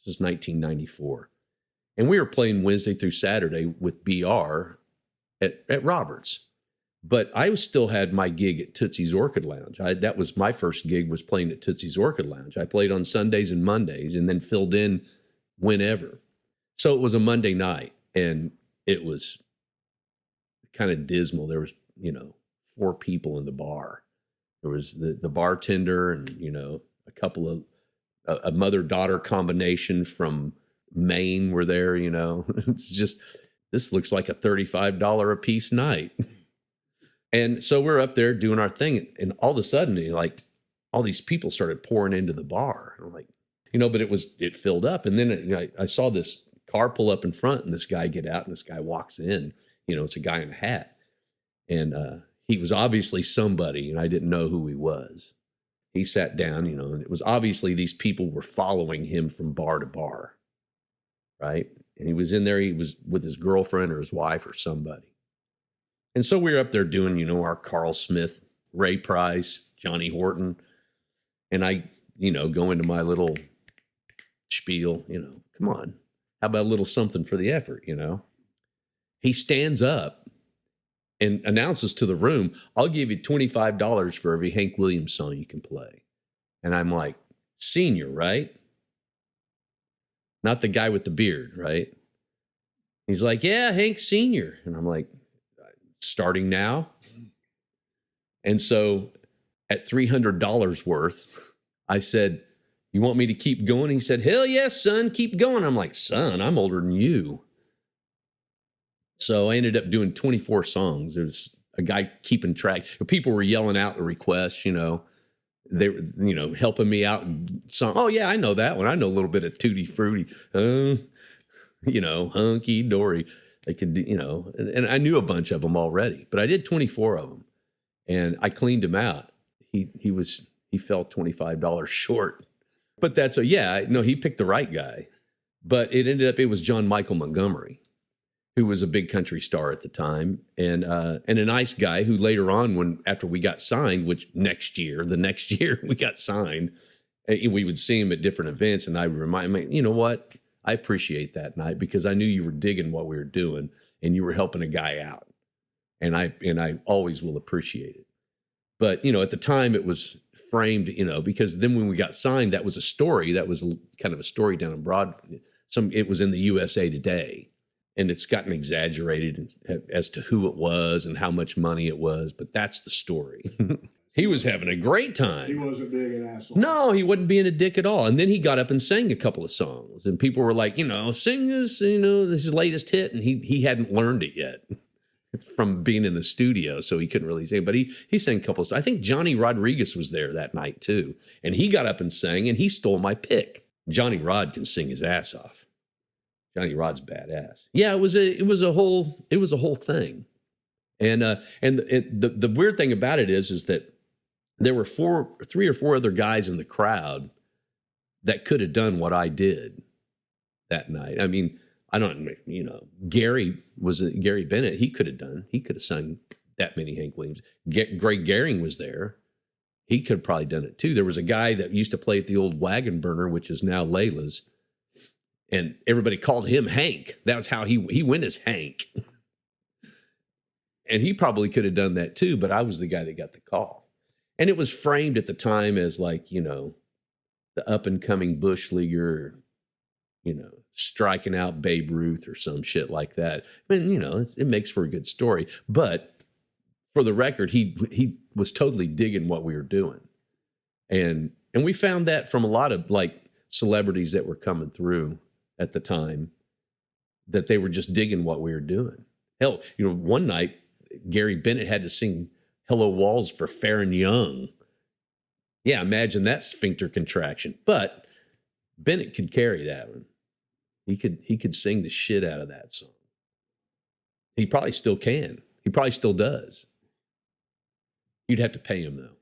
This is 1994. And we were playing Wednesday through Saturday with BR at Roberts. But I still had my gig at Tootsie's Orchid Lounge. That was my first gig, was playing at Tootsie's Orchid Lounge. I played on Sundays and Mondays and then filled in whenever. So it was a Monday night, and it was kind of dismal. There was, 4 people in the bar. There was the bartender and, a couple of a mother-daughter combination from Maine were there, It's just, this looks like a $35 a piece night. And so we're up there doing our thing, and all of a sudden, all these people started pouring into the bar. I'm like, but it filled up. And then I saw this car pull up in front, and this guy get out, and this guy walks in. It's a guy in a hat. And he was obviously somebody, and I didn't know who he was. He sat down, and it was obviously these people were following him from bar to bar, right? And he was in there, he was with his girlfriend or his wife or somebody. And so we were up there doing, our Carl Smith, Ray Price, Johnny Horton. And I, go into my little spiel, come on, how about a little something for the effort, He stands up and announces to the room, I'll give you $25 for every Hank Williams song you can play. And I'm like, senior, right? Not the guy with the beard, right? He's like, yeah, Hank Senior. And I'm like, starting now? And so at $300 worth, I said, you want me to keep going? He said, hell yes, son, keep going. I'm like, son, I'm older than you. So I ended up doing 24 songs. There was a guy keeping track. People were yelling out the requests, they were, helping me out. And oh yeah, I know that one. I know a little bit of Tutti Frutti, hunky dory. They could, and I knew a bunch of them already, but I did 24 of them, and I cleaned him out. He fell $25 short, but he picked the right guy. But it was John Michael Montgomery, who was a big country star at the time, and a nice guy who later on, after we got signed, which the next year we got signed, we would see him at different events, and I would remind him, you know what? I appreciate that night because I knew you were digging what we were doing and you were helping a guy out. And I always will appreciate it. But, at the time it was framed, because then when we got signed, that was a story. That was kind of a story down abroad. It was in the USA Today, and it's gotten exaggerated as to who it was and how much money it was. But that's the story. He was having a great time. He wasn't being an asshole. No, he wasn't being a dick at all. And then he got up and sang a couple of songs. And people were like, sing this, this is his latest hit. And he hadn't learned it yet from being in the studio, so he couldn't really sing. But he sang a couple of songs. I think Johnny Rodriguez was there that night too. And he got up and sang, and he stole my pick. Johnny Rod can sing his ass off. Johnny Rod's badass. Yeah, it was a whole thing. And the weird thing about it is that there were 3 or 4 other guys in the crowd that could have done what I did that night. I mean, Gary Bennett, he could have sung that many Hank Williams. Greg Gehring was there. He could have probably done it too. There was a guy that used to play at the old Wagon Burner, which is now Layla's, and everybody called him Hank. That was how he went as Hank. And he probably could have done that too, but I was the guy that got the call. And it was framed at the time as like, the up and coming bush leaguer, striking out Babe Ruth or some shit like that. I mean, it makes for a good story. But for the record, he was totally digging what we were doing. And we found that from a lot of like celebrities that were coming through at the time, that they were just digging what we were doing. Hell, one night, Gary Bennett had to sing Hello Walls for Farron Young. Yeah, imagine that sphincter contraction. But Bennett could carry that one. He could sing the shit out of that song. He probably still can. He probably still does. You'd have to pay him though.